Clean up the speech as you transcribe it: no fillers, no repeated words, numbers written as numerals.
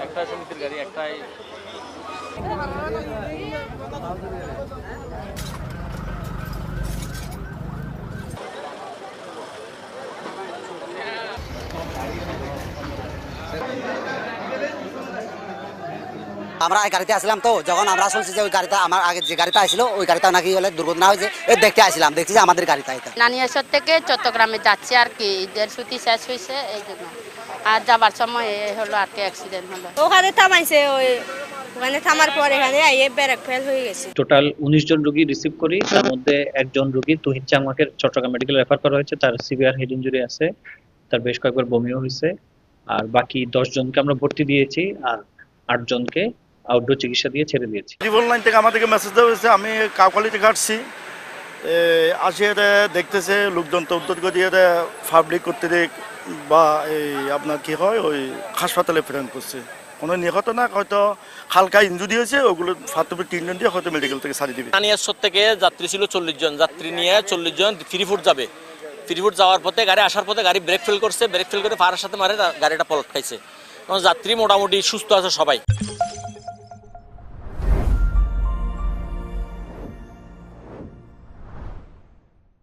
একটা সমিতির গাড়ি একটাই আমরা এই গাড়িতে আসলাম, তো যখন আমরা শুনছি যে ওই গাড়িটা আমার আগে যে গাড়িটা আসছিল ওই গাড়িটা নাকি হলে দুর্ঘটনা হয়েছে, এই দেখতে আসলাম, দেখছি যে আমাদের গাড়িটা এটা নানিয়াসর থেকে চট্টগ্রামে যাচ্ছে আর কি, ঈদের ছুটি শেষ হয়েছে এই জন্য। আর যাবার সময় হলো আর কি অ্যাক্সিডেন্ট হলো। ওখানে থামাইছে, ওখানে থামার পরে এখানে আইয়ে ব্রেক ফেল হয়ে গেছে। টোটাল 19 জন রোগী রিসিভ করি, তার মধ্যে একজন রোগী তুহিন চাকমাকে চট্টগ্রাম মেডিকেল রেফার করা হয়েছে, তার সিভিয়ার হেড ইনজুরি আছে, তার বেশ কয়েকবার বমিও হয়েছে। আর বাকি 10 জনকে আমরা ভর্তি দিয়েছি, আর 8 জনকে আউটডোর চিকিৎসা দিয়ে ছেড়ে দিয়েছি। জীবন লাইন থেকে আমাদেরকে মেসেজ দেওয়া হয়েছে, আমি কাউখালী থেকে আসছি, আসে এটা দেখতেছে লোকজন তো উদ্যোগ দিয়ে পাবলিক কর্তৃক বা এই আপনার কি হয় ওই হাসপাতালে প্রেরণ করছে। কোনো নিহত না, হয়তো হালকা ইনজুরি হয়েছে, ওগুলো ফার্স্টে 3 জন দিয়ে হয়তো মেডিকেল থেকে ছাড়িয়ে দিবে। নানিয়াসর থেকে যাত্রী ছিল 40 জন, যাত্রী নিয়ে 40 জন ফ্রিফুট যাবে। ফ্রিফুট যাওয়ার পথে গাড়ি আসার পথে গাড়ি ব্রেক ফেল করছে, ব্রেক ফেল করে পাহাড়ের সাথে মারে গাড়িটা পলট খাইছে। যাত্রী মোটামুটি সুস্থ আছে সবাই।